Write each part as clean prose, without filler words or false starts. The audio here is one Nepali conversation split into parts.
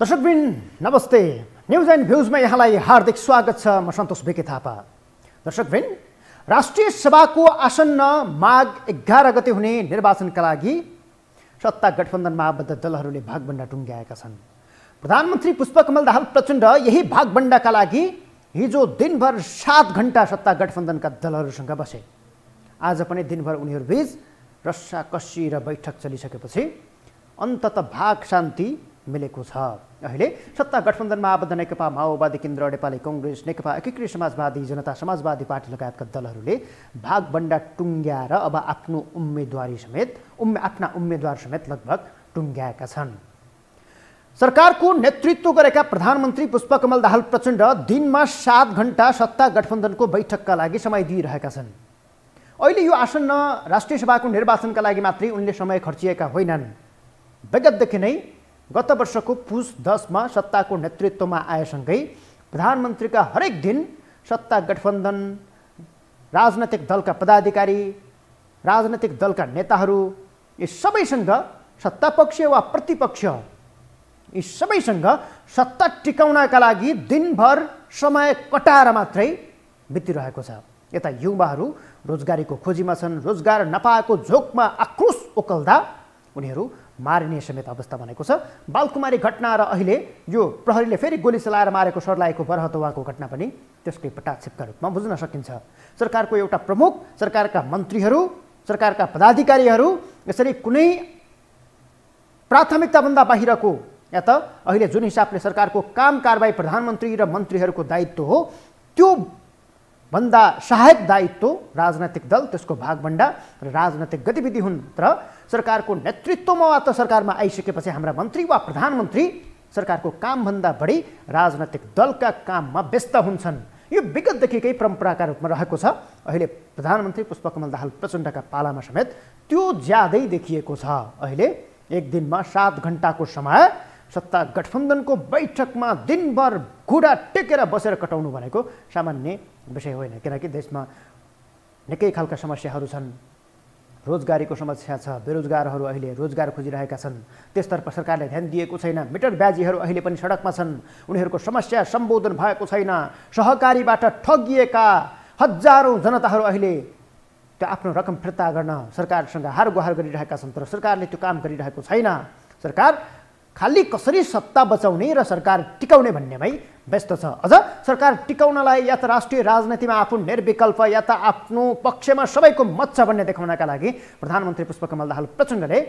दर्शकवृन्द नमस्ते। न्यूज एन्ड भ्यूजमा यहाँलाई हार्दिक स्वागत छ। म सन्तोष बेके थापा। दर्शकवृन्द, राष्ट्रिय सभाको आसन्न माघ 11 गते हुने निर्वाचनका लागि सत्ता गठबन्धनमा आबद्ध दलहरूले भागबण्डा टुङ्ग्याएका छन्। प्रधानमन्त्री पुष्पकमल दाहाल प्रचण्ड यही भागबण्डाका लागि हिजो दिनभर 7 घण्टा सत्ता गठबन्धनका दलहरूसँग बसे। आज पनि दिनभर उनीहरूबीच रस्साकस्सी र बैठक चलिसकेपछि अन्ततः भाग शान्ति मिलेको छ। अहिले सत्ता गठबन्धनमा आबद्ध नेकपा माओवादी केन्द्र, नेपाली कांग्रेस, नेकपा एकीकृत समाजवादी, जनता समाजवादी पार्टी लगायतका दलहरूले भागबण्डा टुङ्ग्याएर अब आफ्ना उम्मेदवार समेत लगभग टुङ्ग्याएका छन्। सरकारको नेतृत्व गरेका प्रधानमन्त्री पुष्पकमल दाहाल प्रचण्ड दिनमा 7 घण्टा सत्ता गठबन्धनको बैठकका लागि समय दिइरहेका छन्। अहिले यो आसन्न राष्ट्रिय सभाको निर्वाचनका लागि मात्रै उनले समय खर्चिएका होइनन्। विगतदेखि नै गत वर्षको पुस 10 मा सत्ताको नेतृत्वमा आएसँगै प्रधानमन्त्रीका हरेक दिन सत्ता गठबन्धन, राजनैतिक दलका पदाधिकारी, राजनैतिक दलका नेताहरू यी सबैसँग सत्तापक्ष वा प्रतिपक्ष यी सबैसँग सत्ता टिकाउनका लागि दिनभर समय कटाएर मात्रै बितिरहेको छ। यता युवाहरू रोजगारीको खोजीमा छन्। रोजगार नपाएको झोकमा आक्रोश ओकल्दा उनीहरू मारिने समेत अवस्था बनेको छ। बालकुमारी घटना र अहिले यो प्रहरीले फेरि गोली चलाएर मारेको सर्लाहीको बरहतवाको घटना पनि त्यसकै पटाक्षेपका रूपमा बुझ्न सकिन्छ। सरकारको एउटा प्रमुख, सरकारका मन्त्रीहरू, सरकारका पदाधिकारीहरू यसरी कुनै प्राथमिकताभन्दा बाहिरको या त अहिले जुन हिसाबले सरकारको काम कारबाही प्रधानमन्त्री र मन्त्रीहरूको दायित्व हो त्यो भन्दा सहायक दायित्व राजनैतिक दल, त्यसको भागबण्डा र राजनैतिक गतिविधि हुन्। तर सरकारको नेतृत्वमा वा त सरकारमा आइसकेपछि हाम्रा मन्त्री वा प्रधानमन्त्री सरकारको कामभन्दा बढी राजनैतिक दलका काममा व्यस्त हुन्छन्। यो विगतदेखिकै परम्पराका रूपमा रहेको छ। अहिले प्रधानमन्त्री पुष्पकमल दाहाल प्रचण्डका पालामा समेत त्यो ज्यादै देखिएको छ। अहिले एक दिनमा 7 घण्टाको समय सत्ता गठबन्धनको बैठकमा दिनभर घुँडा टेकेर बसेर कटाउनु भनेको सामान्य विषय होइन। किनकि देशमा निकै खालका समस्याहरू छन्। रोजगारीको समस्या छ, बेरोजगारहरू अहिले रोजगार खोजिरहेका छन्, त्यसतर्फ सरकारले ध्यान दिएको छैन। मिटर ब्याजीहरू अहिले पनि सडकमा छन्, उनीहरूको समस्या सम्बोधन भएको छैन। सहकारीबाट ठगिएका हजारौँ जनताहरू अहिले त्यो आफ्नो रकम फिर्ता गर्न सरकारसँग हारगुहार गरिरहेका छन्, तर सरकारले त्यो काम गरिरहेको छैन। सरकार खाली कसरी सत्ता बचाउने र सरकार टिकाउने भन्नेमै व्यस्त छ। अझ सरकार टिकाउनलाई या त राष्ट्रिय राजनीतिमा आफू निर्विकल्प या त आफ्नो पक्षमा सबैको मत छ भन्ने देखाउनका लागि प्रधानमन्त्री पुष्पकमल दाहाल प्रचण्डले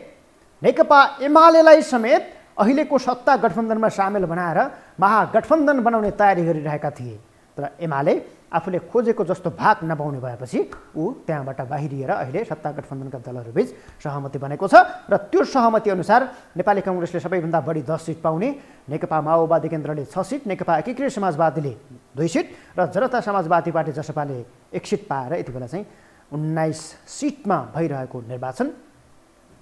नेकपा एमालेलाई समेत अहिलेको सत्ता गठबन्धनमा सामेल बनाएर महागठबन्धन बनाउने तयारी गरिरहेका थिए। तर एमाले आफूले खोजेको जस्तो भाग नपाउने भएपछि ऊ त्यहाँबाट बाहिरिएर अहिले सत्ता गठबन्धनका दलहरूबीच सहमति बनेको छ र त्यो सहमति अनुसार नेपाली कांग्रेसले सबैभन्दा बढी 10 सिट पाउने, नेकपा माओवादी केन्द्रले 6 सिट, नेकपा एकीकृत समाजवादीले 2 सिट र जनता समाजवादी पार्टी जसपाले 1 सिट पाएर यति बेला चाहिँ 19 सिटमा भइरहेको निर्वाचनको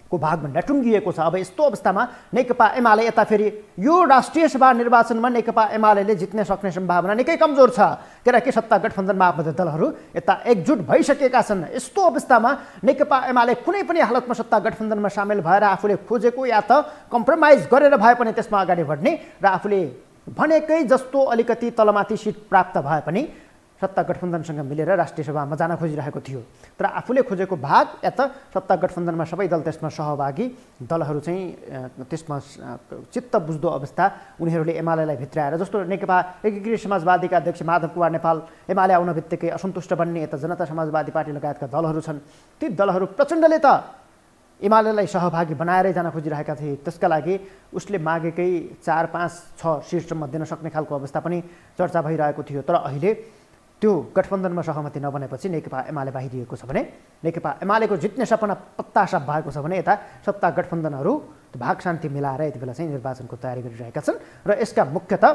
भागभण्डा टुङ्गिएको छ। अब यस्तो अवस्थामा नेकपा एमाले यता फेरि यो राष्ट्रिय सभा निर्वाचनमा नेकपा एमाले जित्ने सक्ने सम्भावना निकै कमजोर छ। किनकि सत्ता गठबन्धनमा आबद्ध दलहरू यता एकजुट भइसकेका छन्। यस्तो अवस्थामा नेकपा एमाले कुनै पनि हालतमा सत्ता गठबन्धनमा सामेल भएर आफूले खोजेको या त कम्प्रोमाइज गरेर भए पनि त्यसमा अगाडि बढ्ने र आफूले भनेकै जस्तो अलिकति तलमाथि सिट प्राप्त भए पनि सत्ता गठबन्धनसँग मिलेर राष्ट्रिय सभामा जान खोजिरहेको थियो। तर आफूले खोजेको भाग या त सत्ता गठबन्धनमा सबै दल त्यसमा सहभागी दलहरू चाहिँ त्यसमा चित्त बुझ्दो अवस्था उनीहरूले एमालेलाई भित्राएर, जस्तो नेकपा एकीकृत समाजवादीका अध्यक्ष माधव कुमार नेपाल एमाले आउन बित्तिकै असन्तुष्ट बन्ने, यता जनता समाजवादी पार्टी लगायतका दलहरू छन्। ती दलहरू प्रचण्डले त एमालेलाई सहभागी बनाएरै जान खोजिरहेका थिए। त्यसका लागि उसले मागेकै 4, 5, 6 सिटसम्म दिन सक्ने खालको अवस्था पनि चर्चा भइरहेको थियो। तर अहिले त्यो गठबन्धनमा सहमति नबनेपछि नेकपा एमाले बाहिरिएको छ भने नेकपा एमालेको जित्ने सपना पत्तासाप भएको छ भने यता सत्ता गठबन्धनहरू भाग शान्ति मिलाएर यति बेला चाहिँ निर्वाचनको तयारी गरिरहेका छन्। र यसका मुख्यतः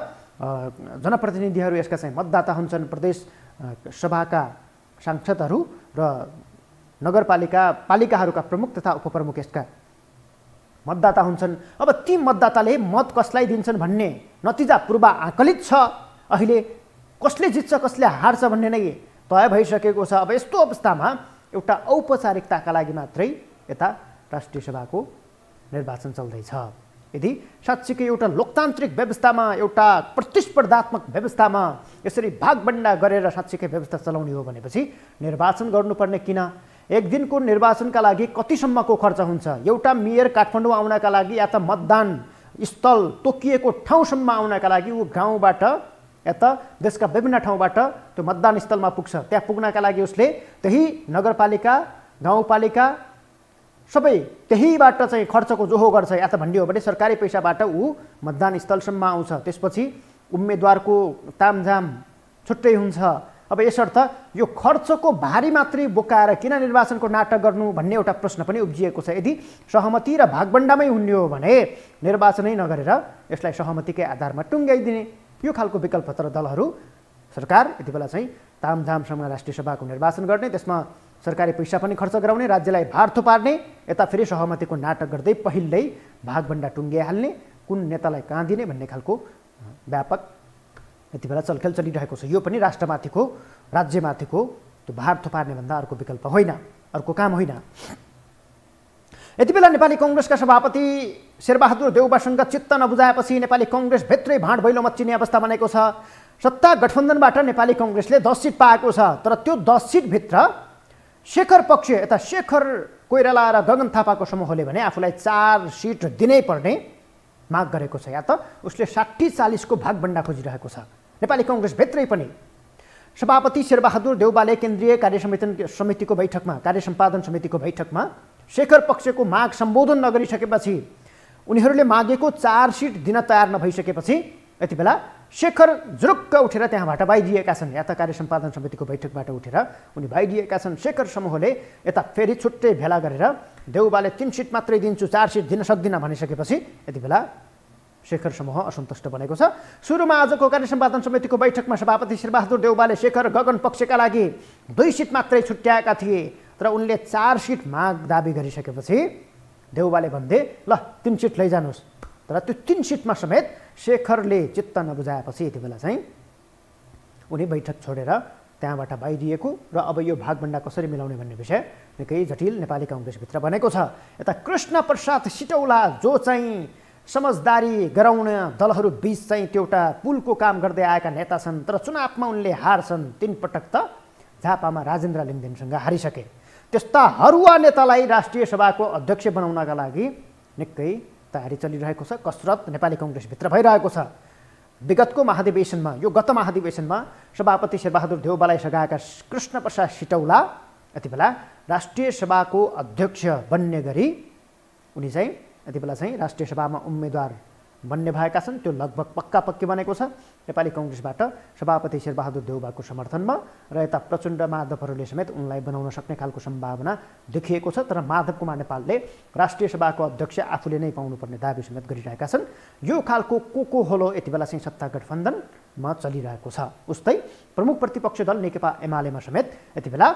जनप्रतिनिधिहरू, यसका चाहिँ मतदाता हुन्छन्, प्रदेश सभाका सांसदहरू र पालिकाहरूका प्रमुख तथा उपप्रमुख यसका मतदाता हुन्छन्। अब ती मतदाताले मत कसलाई दिन्छन् भन्ने नतिजा पूर्व आकलित छ। अहिले कसले जित्छ कसले हार्छ भन्ने नै तय भइसकेको छ। अब यस्तो अवस्थामा एउटा औपचारिकताका लागि मात्रै यता राष्ट्रिय सभाको निर्वाचन चल्दैछ। यदि साँच्चीकै एउटा लोकतान्त्रिक व्यवस्थामा एउटा प्रतिस्पर्धात्मक व्यवस्थामा यसरी भागबण्डा गरेर साँच्चीकै व्यवस्था चलाउने हो भनेपछि निर्वाचन गर्नुपर्ने किन? एक दिनको निर्वाचनका लागि कतिसम्मको खर्च हुन्छ? एउटा मेयर काठमाडौँ आउनका लागि या त मतदान स्थल तोकिएको ठाउँसम्म आउनका लागि ऊ गाउँबाट या त देशका विभिन्न ठाउँबाट त्यो मतदान स्थलमा पुग्छ। त्यहाँ पुग्नका लागि उसले त्यही नगरपालिका गाउँपालिका सबै त्यहीबाट चाहिँ खर्चको जोहो गर्छ या त भन्ने हो भने सरकारी पैसाबाट ऊ मतदान स्थलसम्म आउँछ। त्यसपछि उम्मेदवारको तामझाम छुट्टै हुन्छ। अब यसर्थ यो खर्चको भारी मात्रै बोकाएर किन निर्वाचनको नाटक गर्नु भन्ने एउटा प्रश्न पनि उब्जिएको छ। यदि सहमति र भागबण्डामै हुने हो भने निर्वाचनै नगरेर यसलाई सहमतिकै आधारमा टुङ्ग्याइदिने यो खालको विकल्प। तर दलहरू सरकार यति बेला चाहिँ तामझामसँग राष्ट्रिय सभाको निर्वाचन गर्ने, त्यसमा सरकारी पैसा पनि खर्च गराउने, राज्यलाई भार थुपार्ने, यता फेरि सहमतिको नाटक गर्दै पहिल्यै भागबण्डा टुङ्ग्याइहाल्ने, कुन नेतालाई कहाँ दिने भन्ने खालको व्यापक यति बेला चलखेल चलिरहेको छ। यो पनि राष्ट्रमाथिको राज्यमाथिको त्यो भार थुपार्ने भन्दा अर्को विकल्प होइन, अर्को काम होइन। यति बेला नेपाली कङ्ग्रेसका सभापति शेरबहादुर देउवासँग चित्त नबुझाएपछि नेपाली कङ्ग्रेस भित्रै भाँड भैलो मच्चिने अवस्था बनेको छ। सत्ता गठबन्धनबाट नेपाली कङ्ग्रेसले 10 सिट पाएको छ, तर त्यो 10 सिटभित्र शेखर पक्ष यता शेखर कोइराला र गगन थापाको समूहले भने आफूलाई 4 सिट दिनै पर्ने माग गरेको छ, या त उसले 60-40 को भागबण्डा खोजिरहेको छ। नेपाली कङ्ग्रेस भित्रै पनि सभापति शेरबहादुर देउवाले केन्द्रीय समितिको बैठकमा, कार्य सम्पादन समितिको बैठकमा शेखर पक्षको माग सम्बोधन नगरिसकेपछि, उनीहरूले मागेको 4 सिट दिन तयार नभइसकेपछि यति बेला शेखर जुरुक्क उठेर त्यहाँबाट बाहिरिएका छन्, या त कार्य सम्पादन समितिको बैठकबाट उठेर उनी बाहिरिएका छन्। शेखर समूहले यता फेरि छुट्टै भेला गरेर देउवाले 3 सिट मात्रै दिन्छु, 4 सिट दिन सक्दिनँ भनिसकेपछि यति बेला शेखर समूह असन्तुष्ट बनेको छ। सुरुमा आजको कार्य सम्पादन समितिको बैठकमा सभापति शेरबहादुर देउवाले शेखर गगन पक्षका लागि 2 सिट मात्रै छुट्याएका थिए, तर उनले 4 सिट माग दाबी गरिसकेपछि देउवाले भन्थे ल 3 सिट लैजानुहोस्। तर त्यो 3 सिटमा समेत शेखरले चित्त नबुझाएपछि यति बेला चाहिँ उनी बैठक छोडेर त्यहाँबाट बाहिरिएको र अब यो भागबण्डा कसरी मिलाउने भन्ने विषय निकै जटिल नेपाली कङ्ग्रेसभित्र बनेको छ। यता कृष्ण प्रसाद सिटौला जो चाहिँ समझदारी गराउन दलहरू बीच चाहिँ त्यो एउटा पुलको काम गर्दै आएका नेता छन्, तर चुनावमा उनले हार्छन्। 3 पटक त झापामा राजेन्द्र लिङदेनसँग हारिसके। त्यस्ता हरुवा नेतालाई राष्ट्रिय सभाको अध्यक्ष बनाउनका लागि निकै तयारी चलिरहेको छ, कसरत नेपाली कङ्ग्रेसभित्र भइरहेको छ। विगतको महाधिवेशनमा, यो गत महाधिवेशनमा सभापति शेरबहादुर देउवालाई सघाएका कृष्ण प्रसाद सिटौला यति बेला राष्ट्रिय सभाको अध्यक्ष बन्ने गरी उनी चाहिँ यति बेला चाहिँ राष्ट्रिय सभामा उम्मेदवार बन्ने भएका छन्। त्यो लगभग पक्का बनेको छ नेपाली कङ्ग्रेसबाट सभापति शेरबहादुर देउवाको समर्थनमा, र यता प्रचण्ड माधवहरूले समेत उनलाई बनाउन सक्ने खालको सम्भावना देखिएको छ। तर माधव कुमार नेपालले राष्ट्रिय सभाको अध्यक्ष आफूले नै पाउनुपर्ने दाबी समेत गरिरहेका छन्। यो खालको को होलो यति बेला चाहिँ सत्ता गठबन्धनमा चलिरहेको छ। उस्तै प्रमुख प्रतिपक्ष दल नेकपा एमालेमा समेत यति बेला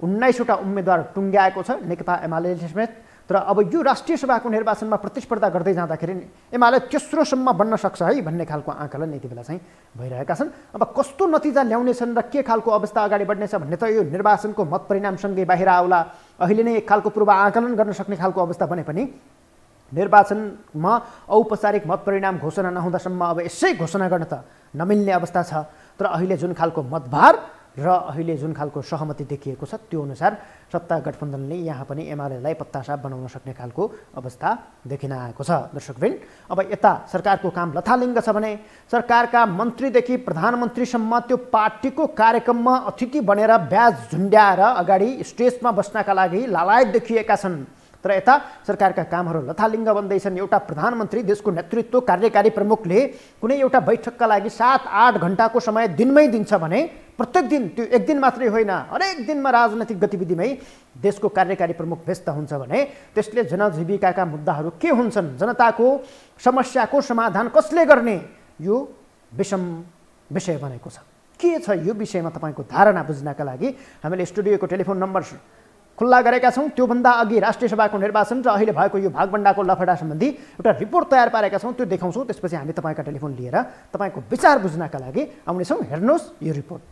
19 वटा उम्मेदवार टुङ्ग्याएको छ नेकपा एमाले समेत। तर अब यो राष्ट्रिय सभाको निर्वाचनमा प्रतिस्पर्धा गर्दै जाँदाखेरि एमाले तेस्रोसम्म बन्न सक्छ है भन्ने खालको आकलन यति बेला चाहिँ भइरहेका छन्। अब कस्तो नतिजा ल्याउनेछन् र के खालको अवस्था अगाडि बढ्नेछ भन्ने त यो निर्वाचनको मत परिणामसँगै बाहिर आउला। अहिले नै एक खालको पूर्व आकलन गर्न सक्ने खालको अवस्था भने पनि निर्वाचनमा औपचारिक मत परिणाम घोषणा नहुँदासम्म अब यसै घोषणा गर्न त नमिल्ने अवस्था छ। तर अहिले जुन खालको मतभार र अहिले जुन खालको सहमति देखिएको छ त्यो अनुसार सत्ता गठबन्धनले यहाँ पनि एमालेलाई पत्तासाप बनाउन सक्ने खालको अवस्था देखिन आएको छ। दर्शकवृन्द, अब यता सरकारको काम लथालिङ्ग छ भने सरकारका मन्त्रीदेखि प्रधानमन्त्रीसम्म त्यो पार्टीको कार्यक्रममा अतिथि बनेर ब्याज झुन्ड्याएर अगाडि स्टेजमा बस्नका लागि लालायत देखिएका छन्। तर यता सरकारका कामहरू लथालिङ्ग बन्दैछन्। एउटा प्रधानमन्त्री, देशको नेतृत्व कार्यकारी प्रमुखले कुनै एउटा बैठकका लागि 7-8 घण्टाको समय दिनमै दिन्छ भने प्रत्येक दिन, त्यो एक दिन मात्रै होइन हरेक दिनमा राजनैतिक गतिविधिमै देशको कार्यकारी प्रमुख व्यस्त हुन्छ भने त्यसले जनजीविकाका मुद्दाहरू के हुन्छन्, जनताको समस्याको समाधान कसले गर्ने, यो विषम विषय बनेको छ। के छ यो विषयमा तपाईँको धारणा बुझ्नका लागि हामीले स्टुडियोको टेलिफोन नम्बर खुल्ला गरेका छौँ। त्योभन्दा अघि राष्ट्रिय सभाको निर्वाचन र अहिले भएको यो भागबण्डाको लफडा सम्बन्धी एउटा रिपोर्ट तयार पारेका छौँ, त्यो देखाउँछौँ। त्यसपछि हामी तपाईँका टेलिफोन लिएर तपाईँको विचार बुझ्नका लागि आउनेछौँ। हेर्नुहोस् यो रिपोर्ट।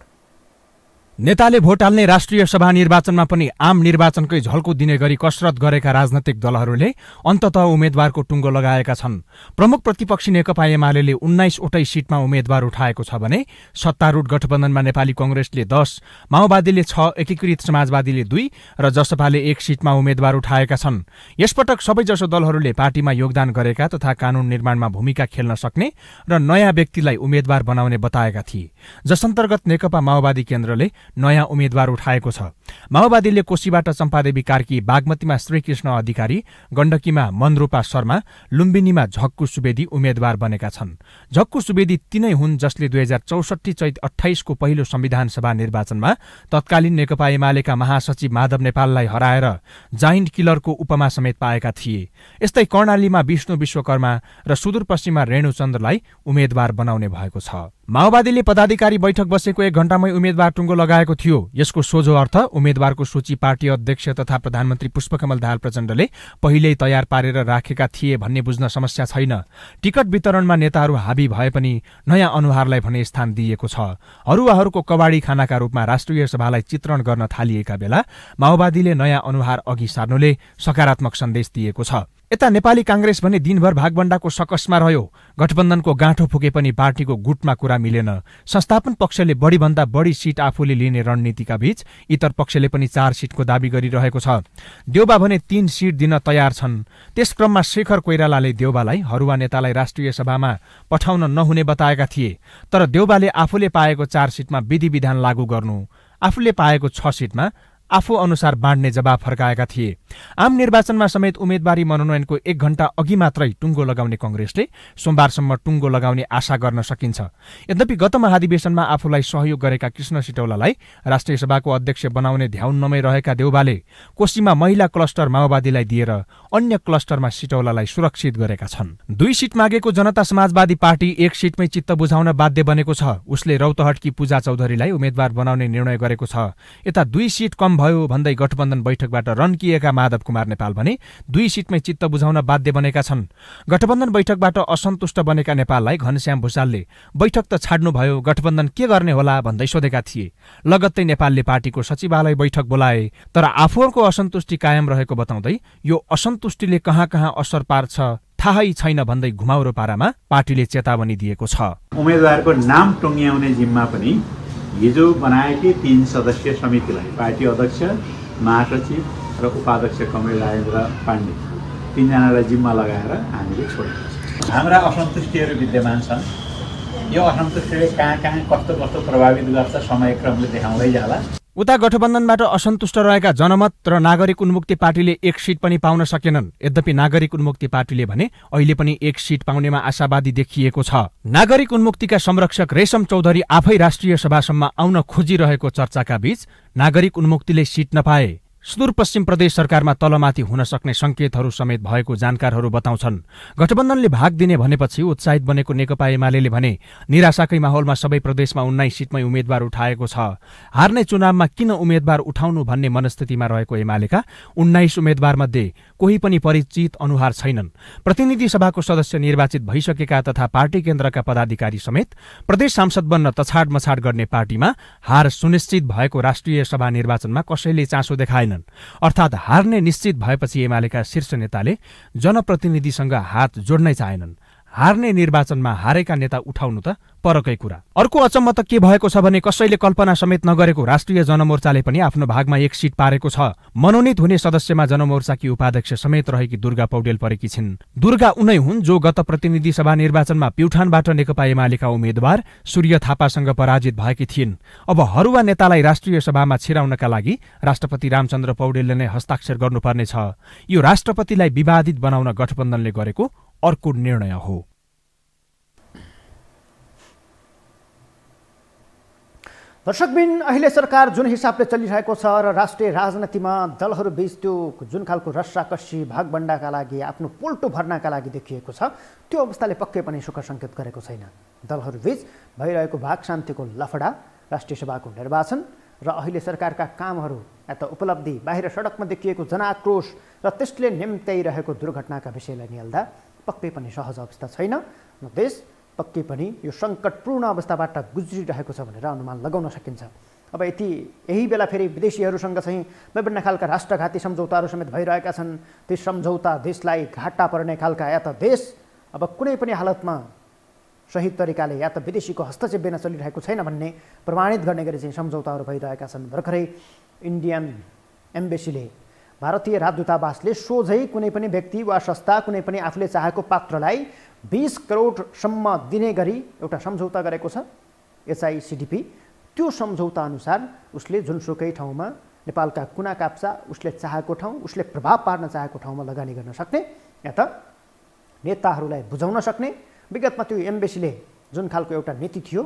नेताले भोट हाल्ने राष्ट्रिय सभा निर्वाचनमा पनि आम निर्वाचनकै झल्को दिने गरी कसरत गरेका राजनैतिक दलहरूले अन्ततः उम्मेद्वारको टुङ्गो लगाएका छन्। प्रमुख प्रतिपक्षी नेकपा एमाले 19वटै सिटमा उम्मेद्वार उठाएको छ भने सत्तारूढ गठबन्धनमा नेपाली कांग्रेसले 10, माओवादीले 6, एकीकृत समाजवादीले 2 र जसपाले 1 सिटमा उम्मेद्वार उठाएका छन्। यसपटक सबैजसो दलहरूले पार्टीमा योगदान गरेका तथा कानून निर्माणमा भूमिका खेल्न सक्ने र नयाँ व्यक्तिलाई उम्मेद्वार बनाउने बताएका थिए। जसअन्तर्गत नेकपा माओवादी केन्द्रले नयाँ उम्मेद्वार उठाएको छ। माओवादीले कोशीबाट चम्पादेवी कार्की, बागमतीमा श्रीकृष्ण अधिकारी, गण्डकीमा मनरूपा शर्मा, लुम्बिनीमा झक्कु सुवेदी उम्मेद्वार बनेका छन्। झक्कु सुवेदी तिनै हुन् जसले 2064 चैत 28 को पहिलो संविधान सभा निर्वाचनमा तत्कालीन नेकपा एमालेका महासचिव माधव नेपाललाई हराएर जाइन्ट किलरको उपमा समेत पाएका थिए। यस्तै कर्णालीमा विष्णु विश्वकर्मा र सुदूरपश्चिममा रेणुचन्द्रलाई उम्मेद्वार बनाउने भएको छ। माओवादीले पदाधिकारी बैठक बसेको 1 घण्टामै उम्मेद्वार टुङ्गो लगाएको थियो। यसको सोझो अर्थ उम्मेद्वारको सूची पार्टी अध्यक्ष तथा प्रधानमन्त्री पुष्पकमल दाहाल प्रचण्डले पहिल्यै तयार पारेर राखेका थिए भन्ने बुझ्न समस्या छैन। टिकट वितरणमा नेताहरू हाबी भए पनि नयाँ अनुहारलाई भने स्थान दिएको छ। हरुवाहरूको कबाडी खानाका रूपमा राष्ट्रिय सभालाई चित्रण गर्न थालिएका बेला माओवादीले नयाँ अनुहार अघि सार्नुले सकारात्मक सन्देश दिएको छ। यता नेपाली कांग्रेस भने दिनभर भागभण्डाको सकसमा रह्यो। गठबन्धनको गाँठो फुके पनि पार्टीको गुटमा कुरा मिलेन। संस्थापन पक्षले बढीभन्दा बढी सिट आफूले लिने रणनीतिका बीच इतर पक्षले पनि 4 सिटको दाबी गरिरहेको छ। देउबा भने 3 सिट दिन तयार छन्। त्यस क्रममा शेखर कोइरालाले देउबालाई हरुवा नेतालाई राष्ट्रिय सभामा पठाउन नहुने बताएका थिए। तर देउबाले आफूले पाएको 4 सिटमा विधि विधान लागू गर्नु, आफूले पाएको 6 सिटमा आफू अनुसार बाँड्ने जवाब फर्काएका थिए। आम निर्वाचनमा समेत उम्मेदवारी मनोनयनको 1 घण्टा अघि मात्रै टुङ्गो लगाउने कांग्रेसले सोमबारसम्म टुङ्गो लगाउने आशा गर्न सकिन्छ। यद्यपि गत महाधिवेशनमा आफूलाई सहयोग गरेका कृष्ण सिटौलालाई राष्ट्रिय सभाको अध्यक्ष बनाउने ध्याउन्नमै रहेका देउबाले कोशीमा महिला क्लस्टर माओवादीलाई दिएर अन्य क्लस्टरमा सिटौलालाई सुरक्षित गरेका छन्। 2 सिट मागेको जनता समाजवादी पार्टी 1 सिटमै चित्त बुझाउन बाध्य बनेको छ। उसले रौतहटकी पूजा चौधरीलाई उम्मेद्वार बनाउने निर्णय गरेको छ। यता 2 सिट कम भयो भन्दै गठबन्धन बैठकबाट रन्किएका माधव कुमार नेपाल भने 2 सिटमै चित्त बुझाउन बाध्य बनेका छन्। गठबन्धन बैठकबाट असन्तुष्ट बनेका नेपाललाई घनश्याम भुसालले बैठक त छाड्नुभयो, गठबन्धन के गर्ने होला भन्दै सोधेका थिए। लगत्तै नेपालले पार्टीको सचिवालय बैठक बोलाए, तर आफूहरूको असन्तुष्टि कायम रहेको बताउँदै यो असन्तुष्टिले कहाँ कहाँ असर पार्छ थाहै छैन भन्दै घुमाउरो पारामा पार्टीले चेतावनी दिएको छ। उम्मेदवारको नाम टुङ्ग्याउने जिम्मा पनि हिजो बनाएकी 3 सदस्यीय समितिलाई पार्टी अध्यक्ष, महासचिव र उपाध्यक्ष कमरेड राजेन्द्र पाण्डे 3 जनालाई जिम्मा लगाएर हामीले छोडेको छ। हाम्रा असन्तुष्टिहरू विद्यमान छन्। यो असन्तुष्टिले कहाँ कहाँ कस्तो कस्तो प्रभावित गर्छ समयक्रमले देखाउँदै जाला। उता गठबन्धनबाट असन्तुष्ट रहेका जनमत र नागरिक उन्मुक्ति पार्टीले 1 सिट पनि पाउन सकेनन्। यद्यपि नागरिक उन्मुक्ति पार्टीले भने अहिले पनि 1 सिट पाउनेमा आशावादी देखिएको छ। नागरिक उन्मुक्तिका संरक्षक रेशम चौधरी आफै राष्ट्रिय सभासम्म आउन खोजिरहेको चर्चाका बीच नागरिक उन्मुक्तिले सिट नपाए सुदूरपश्चिम प्रदेश सरकारमा तलमाथि हुन सक्ने संकेतहरू समेत भएको जानकारहरू बताउँछन्। गठबन्धनले भाग दिने भनेपछि उत्साहित बनेको नेकपा एमाले भने निराशाकै माहौलमा सबै प्रदेशमा 19 सिटमै उम्मेद्वार उठाएको छ। हार्ने चुनावमा किन उम्मेद्वार उठाउनु भन्ने मनस्थितिमा रहेको एमालेका 19 उम्मेद्वार मध्ये कोही पनि परिचित अनुहार छैनन्। प्रतिनिधि सभाको सदस्य निर्वाचित भइसकेका तथा पार्टी केन्द्रका पदाधिकारी समेत प्रदेश सांसद बन्न तछाड मछाड गर्ने पार्टीमा हार सुनिश्चित भएको राष्ट्रिय सभा निर्वाचनमा कसैले चासो देखाएन। अर्थात् हार्ने निश्चित भएपछि एमालेका शीर्ष नेताले जनप्रतिनिधिसँग हात जोड्नै चाहेनन्। हार्ने निर्वाचनमा हारेका नेता उठाउनु त परकै कुरा। अर्को अचम्म त के भएको छ भने कसैले कल्पना समेत नगरेको राष्ट्रिय जनमोर्चाले पनि आफ्नो भागमा 1 सिट पारेको छ। मनोनित हुने सदस्यमा जनमोर्चाकी उपाध्यक्ष समेत रहेकी दुर्गा पौडेल परेकी छिन्। दुर्गा उनै हुन् जो गत प्रतिनिधि सभा निर्वाचनमा प्युठानबाट नेकपा एमालेका उम्मेद्वार सूर्य थापासँग पराजित भएकी थिइन्। अब हरुवा नेतालाई राष्ट्रिय सभामा छिराउनका लागि राष्ट्रपति रामचन्द्र पौडेलले नै हस्ताक्षर गर्नुपर्ने छ। यो राष्ट्रपतिलाई विवादित बनाउन गठबन्धनले गरेको अर्को निर्णय हो। दर्शकबिन अहिले सरकार जुन हिसाबले चलिरहेको छ र राष्ट्रिय राजनीतिमा दलहरू बीच त्यो जुन खालको रस्साकस्सी भागभण्डाका लागि आफ्नो पोल्टो भर्नका लागि देखिएको छ त्यो अवस्थाले पक्कै पनि सुख सङ्केत गरेको छैन। दलहरू बीच भइरहेको भाग शान्तिको लफडा, राष्ट्रिय सभाको निर्वाचन र अहिले सरकारका कामहरू या त उपलब्धि, बाहिर सडकमा देखिएको जनाक्रोश र त्यसले निम्त्याइरहेको दुर्घटनाका विषयलाई निहाल्दा पक्कै पनि सहज अवस्था छैन र देश पक्कै पनि यो सङ्कटपूर्ण अवस्थाबाट गुज्रिरहेको छ भनेर अनुमान लगाउन सकिन्छ। अब यही बेला फेरि विदेशीहरूसँग चाहिँ विभिन्न खालका राष्ट्रघाती सम्झौताहरू समेत भइरहेका छन्। ती सम्झौता देशलाई घाटा पर्ने खालका, या त देश अब कुनै पनि हालतमा सही तरिकाले या त विदेशीको हस्तक्षेप बिना चलिरहेको छैन भन्ने प्रमाणित गर्ने गरी चाहिँ सम्झौताहरू भइरहेका छन्। भर्खरै इन्डियन एम्बेसीले, भारतीय राजदूतावासले सोझै कुनै पनि व्यक्ति वा संस्था कुनै पनि आफूले चाहेको पात्रलाई 20 करोडसम्म दिने गरी एउटा सम्झौता गरेको छ HICDP। त्यो सम्झौता अनुसार उसले जुनसुकै ठाउँमा नेपालका कुना काप्चा उसले चाहेको ठाउँ, उसले प्रभाव पार्न चाहेको ठाउँमा लगानी गर्न सक्ने या त नेताहरूलाई बुझाउन सक्ने। विगतमा त्यो एम्बेसीले जुन खालको एउटा नीति थियो,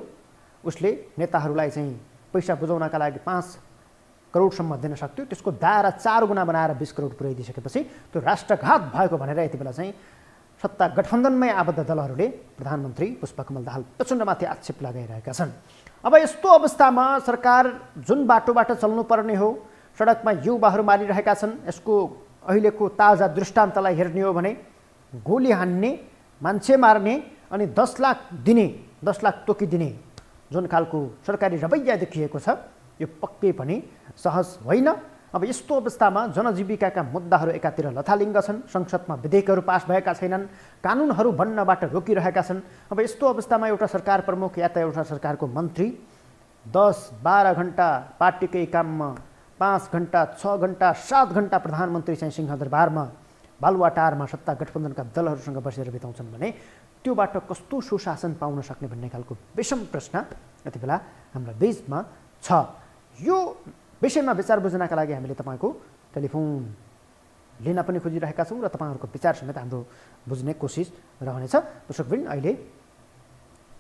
उसले नेताहरूलाई चाहिँ पैसा बुझाउनका लागि 5 करोडसम्म दिन सक्थ्यो, त्यसको दायरा 4 गुणा बनाएर 20 करोड पुर्याइदिइसकेपछि त्यो राष्ट्रघात भएको भनेर यति बेला चाहिँ सत्ता गठबन्धनमै आबद्ध दलहरूले प्रधानमन्त्री पुष्पकमल दाहाल प्रचण्डमाथि आक्षेप लगाइरहेका छन्। अब यस्तो अवस्थामा सरकार जुन बाटोबाट चल्नुपर्ने हो, सडकमा युवाहरू मारिरहेका छन्। यसको अहिलेको ताजा दृष्टान्तलाई हेर्ने हो भने गोली हान्ने, मान्छे मार्ने अनि 10 लाख दिने, 10 लाख तोकिदिने जुन खालको सरकारी रवैया देखिएको छ, यो पक्कै पनि सहज होइन। अब यस्तो अवस्थामा जनजीविकाका मुद्दाहरू एकातिर लथालिङ्ग छन्, संसदमा विधेयकहरू पास भएका छैनन्, कानुनहरू बन्नबाट रोकिरहेका छन्। अब यस्तो अवस्थामा एउटा सरकार प्रमुख या त एउटा सरकारको मन्त्री 10-12 घण्टा पार्टीकै काममा, 5 घण्टा, 6 घण्टा, 7 घण्टा प्रधानमन्त्री चाहिँ सिंहदरबारमा बालुवाटारमा सत्ता गठबन्धनका दलहरूसँग बसेर बिताउँछन् भने त्योबाट कस्तो सुशासन पाउन सक्ने भन्ने खालको विषम प्रश्न यति बेला हाम्रा बीचमा छ। यो विषयमा विचार बुझ्नका लागि हामीले तपाईँको टेलिफोन लिन पनि खोजिरहेका छौँ र तपाईँहरूको विचार समेत हाम्रो बुझ्ने कोसिस रहनेछ। दर्शकवृन्द, अहिले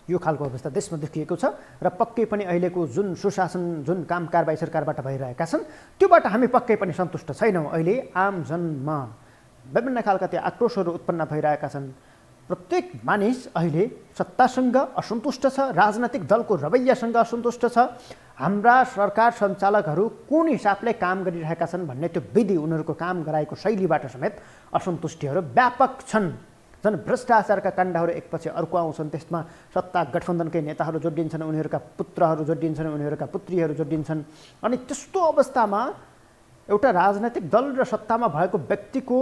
यो खालको अवस्था देशमा देखिएको छ र पक्कै पनि अहिलेको जुन सुशासन, जुन काम कारबाही सरकारबाट भइरहेका छन्, त्योबाट हामी पक्कै पनि सन्तुष्ट छैनौँ। अहिले आम जनमा विभिन्न खालका त्यो आक्रोशहरू उत्पन्न भइरहेका छन्। प्रत्येक मानिस अहिले सत्तासँग असन्तुष्ट छ, राजनैतिक दलको रवैयासँग असन्तुष्ट छ। हाम्रा सरकार सञ्चालकहरू कुन हिसाबले काम गरिरहेका छन् भन्ने त्यो विधि, उनीहरूको काम गराएको शैलीबाट समेत असन्तुष्टिहरू व्यापक छन्। झन् भ्रष्टाचारका काण्डहरू एकपछि अर्को आउँछन्, त्यसमा सत्ता गठबन्धनकै नेताहरू जोडिन्छन्, उनीहरूका पुत्रहरू जोडिन्छन्, उनीहरूका पुत्रीहरू जोडिन्छन्। अनि त्यस्तो अवस्थामा एउटा राजनैतिक दल र सत्तामा भएको व्यक्तिको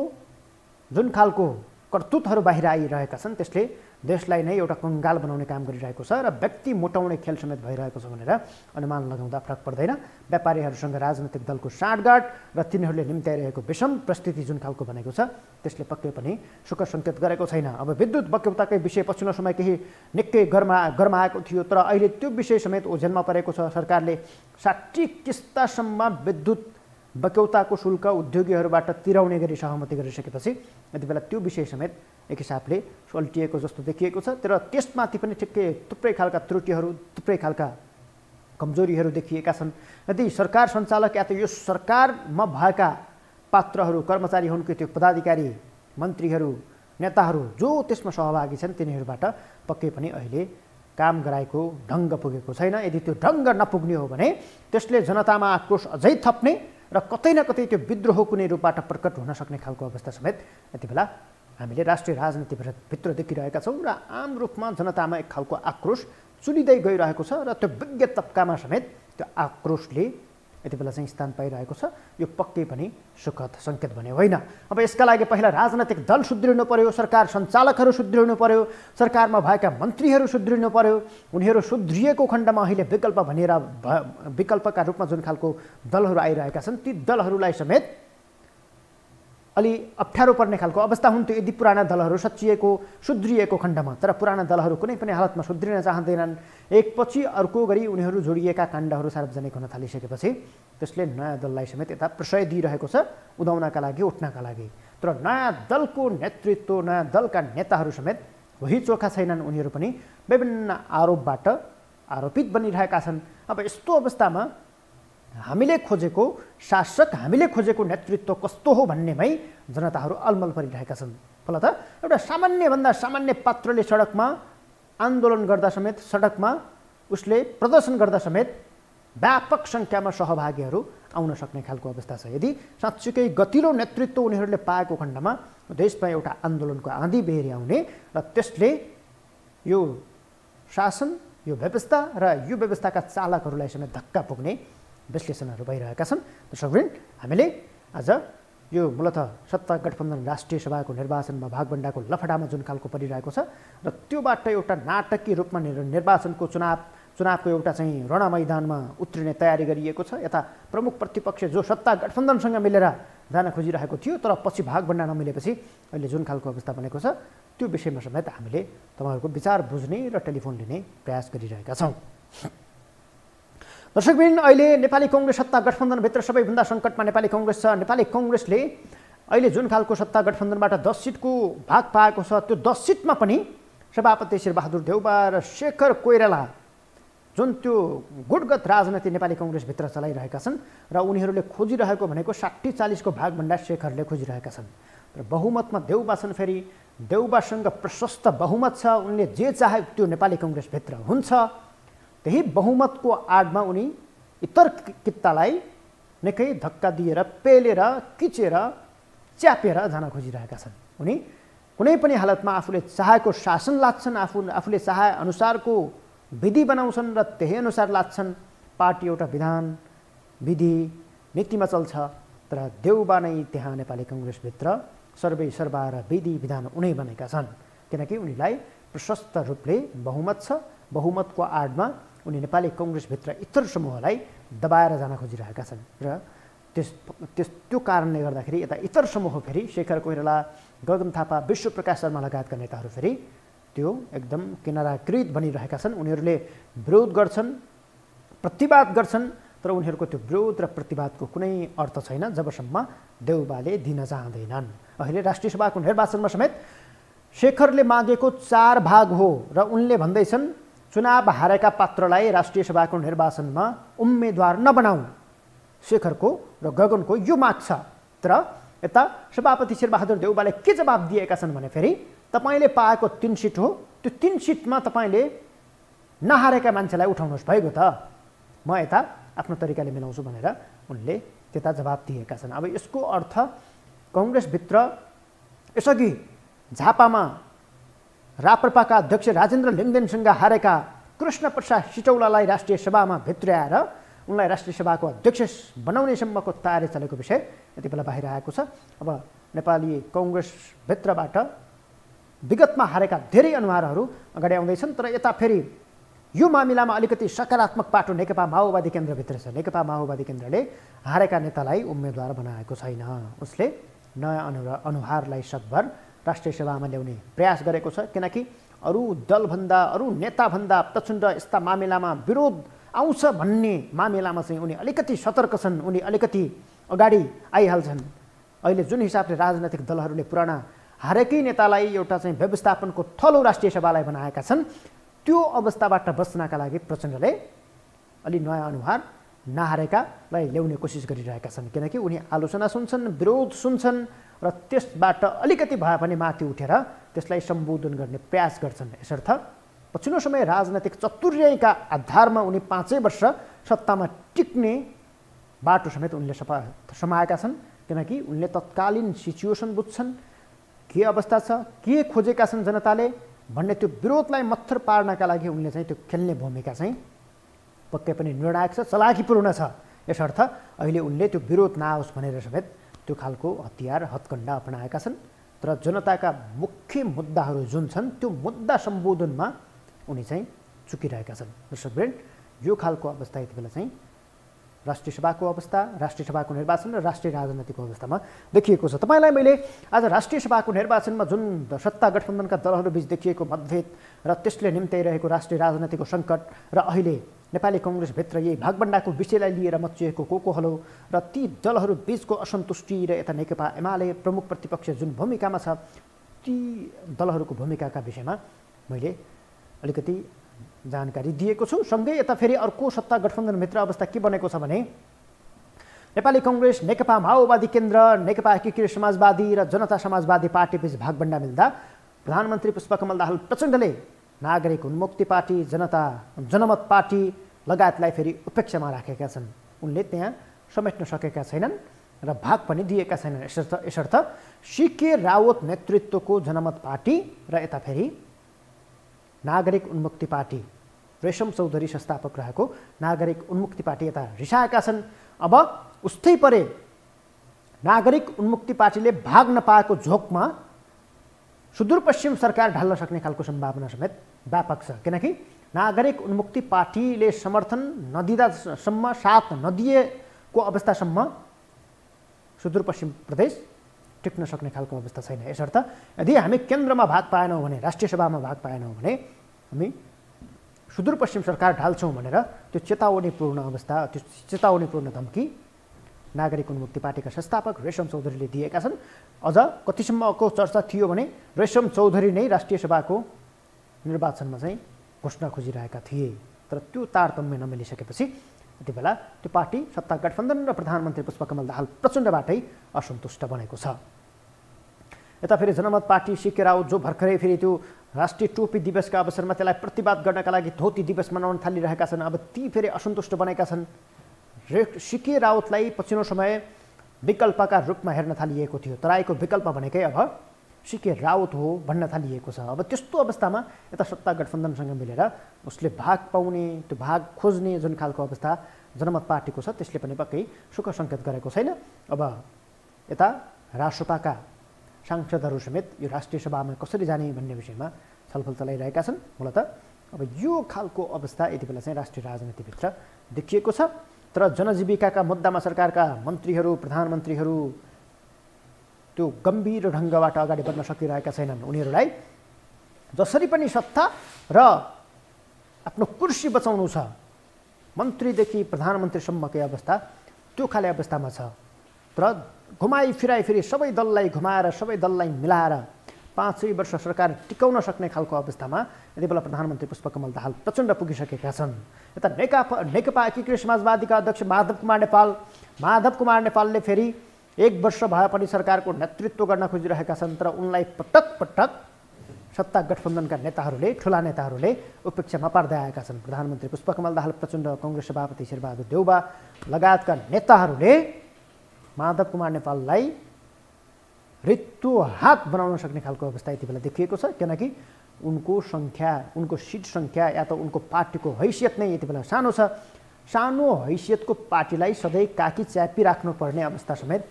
जुन खालको कर्तुतहरू बाहिर आइरहेका छन्, त्यसले देशलाई नै एउटा कङ्गाल बनाउने काम गरिरहेको छ र व्यक्ति मोटाउने खेल समेत भइरहेको छ भनेर अनुमान लगाउँदा फरक पर्दैन। व्यापारीहरूसँग राजनैतिक दलको साँठगाँठ र तिनीहरूले निम्त्याइरहेको विषम परिस्थिति जुन खालको बनेको छ, त्यसले पक्कै पनि सुख सङ्केत गरेको छैन। अब विद्युत बक्यौताकै विषय पछिल्लो समय केही निकै गरमाएको थियो, तर अहिले त्यो विषय समेत ओझेलमा परेको छ। सरकारले 60 किस्तासम्म विद्युत बक्यौताको शुल्क उद्योगीहरूबाट तिराउने गरी सहमति गरिसकेपछि यति बेला त्यो विषय समेत एक हिसाबले सल्टिएको जस्तो देखिएको छ। तर त्यसमाथि पनि ठिक्कै थुप्रै खालका त्रुटिहरू, थुप्रै खालका कमजोरीहरू देखिएका छन्। यदि सरकार सञ्चालक या त यो सरकारमा भएका पात्रहरू, कर्मचारी हुन् कि त्यो पदाधिकारी, मन्त्रीहरू, नेताहरू जो त्यसमा सहभागी छन्, तिनीहरूबाट पक्कै पनि अहिले काम गराएको ढङ्ग पुगेको छैन। यदि त्यो ढङ्ग नपुग्ने हो भने त्यसले जनतामा आक्रोश अझै थप्ने र कतै न कतै त्यो विद्रोह कुनै रूपबाट प्रकट हुन सक्ने खालको अवस्था समेत यति बेला हामीले राष्ट्रिय राजनीतिभित्र देखिरहेका छौँ र आम रूपमा जनतामा एक खालको आक्रोश चुलिँदै गइरहेको छ र त्यो विज्ञ तबकामा समेत त्यो आक्रोशले यति बेला चाहिँ स्थान पाइरहेको छ। यो पक्कै पनि सुखद सङ्केत भने होइन। अब यसका लागि पहिला राजनैतिक दल सुध्रिनु पर्यो, सरकार सञ्चालकहरू सुध्रिनु पर्यो, सरकारमा भएका मन्त्रीहरू सुध्रिनु पर्यो। उनीहरू सुध्रिएको खण्डमा अहिले विकल्प भनेर विकल्पका रूपमा जुन खालको दलहरू आइरहेका छन्, ती दलहरूलाई समेत अलि अप्ठ्यारो पर्ने खालको अवस्था हुन्थ्यो यदि पुराना दलहरू सुध्रिएको खण्डमा। तर पुराना दलहरू कुनै पनि हालतमा सुध्रिन चाहँदैनन्। एकपछि अर्को गरी उनीहरू जोडिएका काण्डहरू सार्वजनिक हुन थालिसकेपछि त्यसले नयाँ दललाई समेत यता प्रशय दिइरहेको छ, उदाउनका लागि, उठ्नका लागि। तर नयाँ दलको नेतृत्व, नयाँ दलका नेताहरू समेत वही चोखा छैनन्। उनीहरू पनि विभिन्न आरोपबाट आरोपित बनिरहेका छन्। अब यस्तो अवस्थामा हामीले खोजेको शासक, हामीले खोजेको नेतृत्व कस्तो हो भन्नेमै जनताहरू अलमल परिरहेका छन्। फलत एउटा सामान्यभन्दा सामान्य पात्रले सडकमा आन्दोलन गर्दा समेत, सडकमा उसले प्रदर्शन गर्दा समेत व्यापक सङ्ख्यामा सहभागीहरू आउन सक्ने खालको अवस्था छ। यदि साँच्चीकै गतिलो नेतृत्व उनीहरूले पाएको खण्डमा देशमा एउटा आन्दोलनको आँधी बेहोरी आउने र त्यसले यो शासन यो व्यवस्था र यो व्यवस्थाका चालकहरूलाई समेत धक्का पुग्ने विश्लेषणहरू भइरहेका छन्। दर्शकवृन्द, हामीले आज यो मूलतः सत्ता गठबन्धन राष्ट्रिय सभाको निर्वाचनमा भागभण्डाको लफडामा जुन खालको परिरहेको छ र त्योबाट एउटा नाटकीय रूपमा निर्वाचनको चुनावको एउटा चाहिँ रण मैदानमा उत्रिने तयारी गरिएको छ। यता प्रमुख प्रतिपक्ष जो सत्ता गठबन्धनसँग मिलेर जान खोजिरहेको थियो तर पछि भागभण्डा नमिलेपछि अहिले जुन खालको अवस्था बनेको छ त्यो विषयमा समेत हामीले तपाईँहरूको विचार बुझ्ने र टेलिफोन लिने प्रयास गरिरहेका छौँ। दर्शकवृन्द, अहिले नेपाली कङ्ग्रेस सत्ता गठबन्धनभित्र सबैभन्दा सङ्कटमा नेपाली कङ्ग्रेस छ। नेपाली कङ्ग्रेसले अहिले जुन खालको सत्ता गठबन्धनबाट 10 सिटको भाग पाएको छ त्यो 10 सिटमा पनि सभापति शेरबहादुर देउबा र शेखर कोइराला जुन त्यो गुटगत राजनीति नेपाली कङ्ग्रेसभित्र चलाइरहेका छन् र उनीहरूले खोजिरहेको भनेको 60-40 को भागभण्डा शेखरले खोजिरहेका छन् र बहुमतमा देउबा छन्। फेरि देउबासँग प्रशस्त बहुमत छ, उनले जे चाहे त्यो नेपाली कङ्ग्रेसभित्र हुन्छ। त्यही बहुमतको आडमा उनी इतर कित्तालाई निकै धक्का दिएर पेलेर किचेर च्यापेर जान खोजिरहेका छन्। उनी कुनै पनि हालतमा आफूले चाहेको शासन लाच्छन्, आफूले चाहे अनुसारको विधि बनाउँछन् र त्यही अनुसार लाच्छन्। पार्टी एउटा विधान विधि नीतिमा चल्छ तर देउबा नै त्यहाँ नेपाली कङ्ग्रेसभित्र सर्वै सर्वा र विधि विधान उनै बनेका छन् किनकि उनीलाई प्रशस्त रूपले बहुमत छ। बहुमतको आडमा उनी नेपाली कङ्ग्रेसभित्र इतर समूहलाई दबाएर जान खोजिरहेका छन् र त्यो कारणले गर्दाखेरि यता इतर समूह फेरि शेखर कोइराला, गगन थापा, विश्वप्रकाश शर्मा लगायतका नेताहरू फेरि त्यो एकदम किनाराकृत बनिरहेका छन्। उनीहरूले विरोध गर्छन्, प्रतिवाद गर्छन् तर उनीहरूको त्यो विरोध र प्रतिवादको कुनै अर्थ छैन जबसम्म देउबाले दिन चाहँदैनन्। अहिले राष्ट्रिय सभाको निर्वाचनमा समेत शेखरले मागेको 4 भाग हो र उनले भन्दैछन् चुनाव हारेका पात्रलाई राष्ट्रिय सभाको निर्वाचनमा उम्मेदवार नबनाऊ। शेखरको र गगनको यो माग छ। तर यता सभापति शेरबहादुर देउबाले के जवाब दिएका छन् भने फेरि तपाईले पाएको 3 सिट हो, त्यो 3 सिटमा तपाईले नहारेका मान्छेलाई उठाउनुहोस् भएको त, म यता आफ्नो तरिकाले मिलाउँछु भनेर उनले त्यता जवाब दिएका छन्। अब यसको अर्थ कङ्ग्रेसभित्र यसअघि झापामा राप्रपाका अध्यक्ष राजेन्द्र लिङ्गदेनसँग हारेका कृष्णप्रसाद सिटौलालाई राष्ट्रिय सभामा भित्र्याएर उनलाई राष्ट्रिय सभाको अध्यक्ष बनाउनेसम्मको तयारी चलेको विषय यति बेला बाहिर आएको छ। अब नेपाली कङ्ग्रेसभित्रबाट विगतमा हारेका धेरै अनुहारहरू अगाडि आउँदैछन् तर यता फेरि यो मामिलामा अलिकति सकारात्मक पाटो नेकपा माओवादी केन्द्रभित्र छ। नेकपा माओवादी केन्द्रले हारेका नेतालाई उम्मेदवार बनाएको छैन। उसले नयाँ अनुहारलाई सकभर राष्ट्रिय सभामा ल्याउने प्रयास गरेको छ किनकि अरू दलभन्दा अरू नेताभन्दा प्रचण्ड यस्ता मामिलामा विरोध आउँछ भन्ने मामिलामा चाहिँ उनी अलिकति सतर्क छन्, उनी अलिकति अगाडि आइहाल्छन्। अहिले जुन हिसाबले राजनैतिक दलहरूले पुराना हारेकै नेतालाई एउटा चाहिँ व्यवस्थापनको थलो राष्ट्रिय सभालाई बनाएका छन् त्यो अवस्थाबाट बच्नका लागि प्रचण्डले अलि नयाँ अनुहार नहारेकालाई ल्याउने कोसिस गरिरहेका छन् किनकि उनी आलोचना सुन्छन्, विरोध सुन्छन् र त्यसबाट अलिकति भए पनि माथि उठेर त्यसलाई सम्बोधन गर्ने प्रयास गर्छन्। यसर्थ पछिल्लो समय राजनैतिक चतुर्यका आधारमा उनी 5 वर्ष सत्तामा टिक्ने बाटो समेत उनले समाएका छन् किनकि उनले तत्कालीन सिचुएसन बुझ्छन्, के अवस्था छ, के खोजेका छन् जनताले भन्ने त्यो विरोधलाई मत्थर पार्नका लागि उनले चाहिँ त्यो खेल्ने भूमिका चाहिँ पक्कै पनि निर्णायक छ, चलाकीपूर्ण छ। यसर्थ अहिले उनले त्यो विरोध नआओस् भनेर समेत त्यो खालको हतियार हत्कण्डा अपनाएका छन् तर जनताका मुख्य मुद्दाहरू जुन छन् त्यो मुद्दा सम्बोधनमा उनी चाहिँ चुकिरहेका छन्। दर्शकवृन्द, यो खालको अवस्था यति बेला चाहिँ राष्ट्रिय सभाको अवस्था, राष्ट्रिय सभाको निर्वाचन र राष्ट्रिय राजनीतिको अवस्थामा देखिएको छ। तपाईलाई मैले आज राष्ट्रिय सभाको निर्वाचनमा जुन सत्ता गठबन्धनका दलहरूबीच देखिएको मतभेद र त्यसले निम्त्याइरहेको राष्ट्रिय राजनीतिको सङ्कट र अहिले नेपाली कङ्ग्रेसभित्र यही भागभण्डाको विषयलाई लिएर मचिएको कोकोहलो र ती दलहरू बीचको असन्तुष्टि र यता नेकपा एमाले प्रमुख प्रतिपक्ष जुन भूमिकामा छ ती दलहरूको भूमिकाका विषयमा मैले अलिकति जानकारी दिएको छु। सँगै यता फेरि अर्को सत्ता गठबन्धनभित्र अवस्था के बनेको छ भने नेपाली कङ्ग्रेस, नेकपा माओवादी केन्द्र, नेकपा एकीकृत समाजवादी र जनता समाजवादी पार्टीबीच भागभण्डा मिल्दा प्रधानमन्त्री पुष्पकमल दाहाल प्रचण्डले नागरिक उन्मुक्ति पार्टी, जनमत पार्टी लगायतलाई फेरि उपेक्षामा राखेका छन्। उनले त्यहाँ समेट्न सकेका छैनन् र भाग पनि दिएका छैनन्। यसर्थ सीके रावत नेतृत्वको जनमत पार्टी र यता फेरि नागरिक उन्मुक्ति पार्टी रेशम चौधरी संस्थापक रहेको नागरिक उन्मुक्ति पार्टी यता रिसाएका छन्। अब उस्तै परे नागरिक उन्मुक्ति पार्टीले भाग नपाएको झोकमा सुदूरपश्चिम सरकार ढाल्न सक्ने खालको सम्भावना समेत व्यापक छ। किनकि नागरिक उन्मुक्ति पार्टीले समर्थन नदिँदासम्म, साथ नदिएको अवस्थासम्म सुदूरपश्चिम प्रदेश टिक्न सक्ने खालको अवस्था छैन। यसर्थ यदि हामी केन्द्रमा भाग पाएनौँ भने, राष्ट्रिय सभामा भाग पाएनौँ भने हामी सुदूरपश्चिम सरकार ढाल्छौँ भनेर त्यो चेतावनीपूर्ण अवस्था, त्यो चेतावनीपूर्ण धम्की नागरिक उन्मुक्ति पार्टीका संस्थापक रेशम चौधरीले दिएका छन्। अझ कतिसम्मको चर्चा थियो भने रेशम चौधरी नै राष्ट्रिय सभाको निर्वाचनमा चाहिँ घोषणा खोजिरहेका थिए, तर त्यो तारतम्य नमिलिसकेपछि यति बेला त्यो पार्टी सत्ता गठबन्धन र प्रधानमन्त्री पुष्पकमल दाहाल प्रचण्डबाटै असन्तुष्ट बनेको छ। यता फेरि जनमत पार्टी सिके राउत जो भर्खरै फेरि त्यो राष्ट्रिय टोपी दिवसका अवसरमा त्यसलाई प्रतिवाद गर्नका लागि धोती दिवस मनाउन थालिरहेका छन्। अब ती फेरि असन्तुष्ट बनेका छन्। सिके राउतलाई पछिल्लो समय विकल्पका रूपमा हेर्न थालिएको थियो। तराईको विकल्प भनेकै अब सिके राउत हो भन्न थालिएको छ। अब त्यस्तो अवस्थामा यता सत्ता गठबन्धनसँग मिलेर उसले भाग पाउने, त्यो भाग खोज्ने जुन खालको अवस्था जनमत पार्टीको छ त्यसले पनि पक्कै सुख सङ्केत गरेको छैन। अब यता रासोपाका सांसदहरू समेत यो राष्ट्रिय सभामा कसरी जाने भन्ने विषयमा छलफल चलाइरहेका छन्। मूलत अब यो खालको अवस्था यति बेला चाहिँ राष्ट्रिय राजनीतिभित्र देखिएको छ। तर जनजीविकाका मुद्दामा सरकारका मन्त्रीहरू, प्रधानमन्त्रीहरू त्यो गम्भीर ढङ्गबाट अगाडि बढ्न सकिरहेका छैनन्। उनीहरूलाई जसरी पनि सत्ता र आफ्नो कुर्सी बचाउनु छ, मन्त्रीदेखि प्रधानमन्त्रीसम्मकै अवस्था त्यो खाले अवस्थामा छ। तर घुमाइ फिराइ फेरि सबै दललाई घुमाएर, सबै दललाई मिलाएर 5 वर्ष सरकार टिकाउन सक्ने खालको अवस्थामा यति बेला प्रधानमन्त्री पुष्पकमल दाहाल प्रचण्ड पुगिसकेका छन्। यता नेकपा एकीकृत समाजवादीका अध्यक्ष माधव कुमार नेपालले फेरि 1 वर्ष भए पनि सरकारको नेतृत्व गर्न खोजिरहेका छन्। तर उनलाई पटक पटक सत्ता गठबन्धनका नेताहरूले, ठुला नेताहरूले उपेक्षामा पार्दै आएका छन्। प्रधानमन्त्री पुष्पकमल दाहाल प्रचण्ड, कङ्ग्रेस सभापति शेरबहादुर देउबा लगायतका नेताहरूले माधव कुमार नेपाललाई रित्तो हात बनाउन सक्ने खालको अवस्था यति बेला देखिएको छ। किनकि उनको सिट सङ्ख्या या त उनको पार्टीको हैसियत नै यति बेला सानो छ। सानो हैसियतको पार्टीलाई सधैँ काकी च्यापी राख्नुपर्ने अवस्था समेत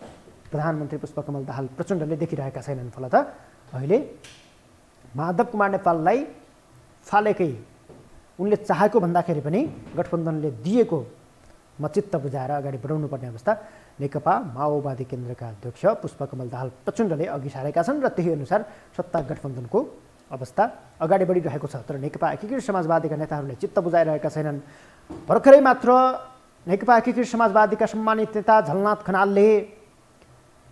प्रधानमन्त्री पुष्पकमल दाहाल प्रचण्डले देखिरहेका छैनन्। फलत अहिले माधव कुमार नेपाललाई फालेकै उनले चाहेको भन्दाखेरि पनि गठबन्धनले दिएको चित्त बुझाएर अगाडि बढाउनु पर्ने अवस्था नेकपा माओवादी केन्द्रका अध्यक्ष पुष्पकमल दाहाल प्रचण्डले अघि सारेका छन् र त्यही अनुसार सत्ता गठबन्धनको अवस्था अगाडि बढिरहेको छ। तर नेकपा एकीकृत समाजवादीका नेताहरूले चित्त बुझाइरहेका छैनन्। भर्खरै मात्र नेकपा एकीकृत समाजवादीका सम्मानित नेता झलनाथ खनालले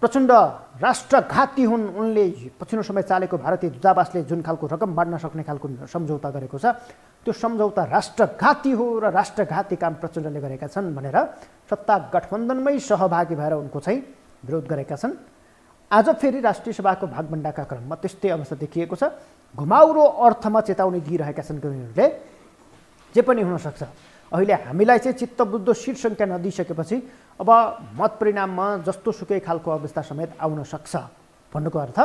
प्रचण्ड राष्ट्रघाती हुन्, उनले पछिल्लो समय चालेको भारतीय दूतावासले जुन खालको रकम बाँड्न सक्ने खालको सम्झौता गरेको छ त्यो सम्झौता राष्ट्रघाती हो र राष्ट्रघाती काम प्रचण्डले गरेका छन् भनेर सत्ता गठबन्धनमै सहभागी भएर उनको चाहिँ विरोध गरेका छन्। आज फेरि राष्ट्रिय सभाको भागभण्डाका क्रममा त्यस्तै अवस्था देखिएको छ। घुमाउरो अर्थमा चेतावनी दिइरहेका छन् उनीहरूले, जे पनि हुनसक्छ। अहिले हामीलाई चाहिँ चित्तबुझ्दो सिट सङ्ख्या नदिइसकेपछि अब मत परिणाममा जस्तो सुकै खालको अवस्था समेत आउन सक्छ भन्नुको अर्थ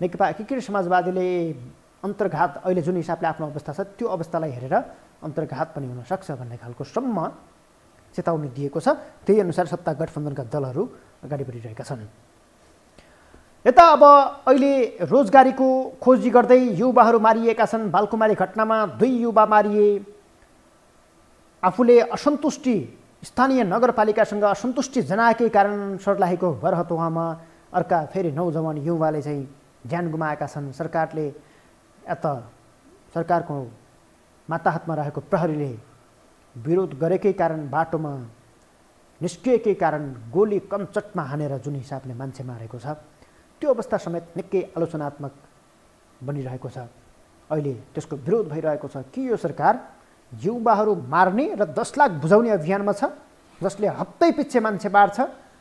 नेकपा एकीकृत समाजवादीले अन्तर्घात अहिले जुन हिसाबले आफ्नो अवस्था छ त्यो अवस्थालाई हेरेर अन्तर्घात पनि हुनसक्छ भन्ने खालको सम्म चेतावनी दिएको छ। त्यही अनुसार सत्ता गठबन्धनका दलहरू अगाडि बढिरहेका छन्। यता अब अहिले रोजगारीको खोजी गर्दै युवाहरू मारिएका छन्। बालकुमारी घटनामा 2 युवा मारिए। आफूले असन्तुष्टि, स्थानीय नगरपालिकासँग असन्तुष्टि जनाएकै कारण सर्लाहीको बरहतुवामा अर्का फेरि 9 जवान युवाले चाहिँ ज्यान गुमाएका छन्। सरकारको माताहतमा रहेको प्रहरीले विरोध गरेकै कारण, बाटोमा निस्किएकै कारण गोली कञ्चटमा हानेर जुन हिसाबले मान्छे मारेको छ त्यो अवस्था समेत निकै आलोचनात्मक बनिरहेको छ। अहिले त्यसको विरोध भइरहेको छ कि यो सरकार युवाहरू मार्ने र 10 लाख बुझाउने अभियानमा छ, जसले हप्तै पछि मान्छे मार्छ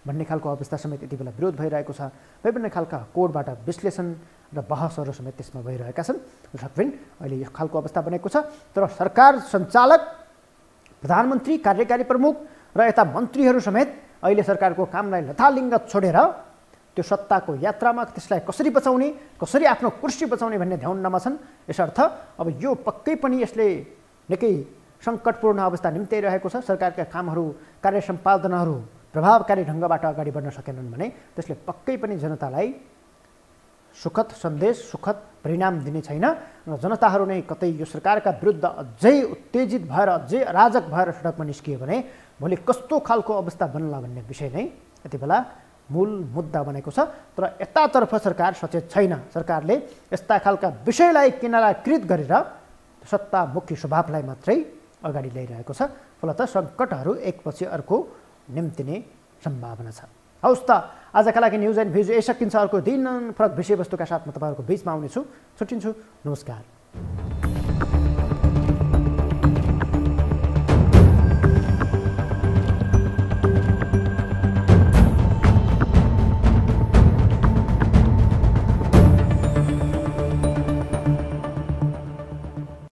भन्ने खालको अवस्था समेत यति बेला विरोध भइरहेको छ। विभिन्न खालका कोडबाट विश्लेषण र बहसहरू समेत त्यसमा भइरहेका छन्। जसपिन अहिले यो खालको अवस्था बनेको छ। तर सरकार सञ्चालक, प्रधानमन्त्री, कार्यकारी प्रमुख र यता मन्त्रीहरू समेत अहिले सरकारको कामलाई लथालिङ्ग छोडेर त्यो सत्ताको यात्रामा त्यसलाई कसरी बचाउने, कसरी आफ्नो कुर्सी बचाउने भन्ने ध्यानमा छन्। यसर्थ अब यो पक्कै पनि यसले निकै सङ्कटपूर्ण अवस्था निम्त्याइरहेको छ, सरकारका कामहरू कार्य सम्पादनहरू प्रभावकारी ढङ्गबाट अगाडि बढ्न सकेनन् भने त्यसले पक्कै पनि जनतालाई सुखद सन्देश, सुखद परिणाम दिने छैन र जनताहरू नै कतै यो सरकारका विरुद्ध अझै उत्तेजित भएर, अझै अराजक भएर सडकमा निस्कियो भने भोलि कस्तो खालको अवस्था बन्ला भन्ने विषय नै यति बेला मूल मुद्दा बनेको छ। तर यतातर्फ सरकार सचेत छैन। सरकारले यस्ता खालका विषयलाई किनाराकृत गरेर सत्तामुखी स्वभावलाई मात्रै अगाडि ल्याइरहेको छ। फलत सङ्कटहरू एकपछि अर्को निम्तिने सम्भावना छ। हवस् त, आजका लागि न्युज एन्ड भ्युज यही सकिन्छ। अर्को दिन फरक विषयवस्तुका साथ म तपाईँहरूको बिचमा आउनेछु। छुट्टिन्छु। नमस्कार।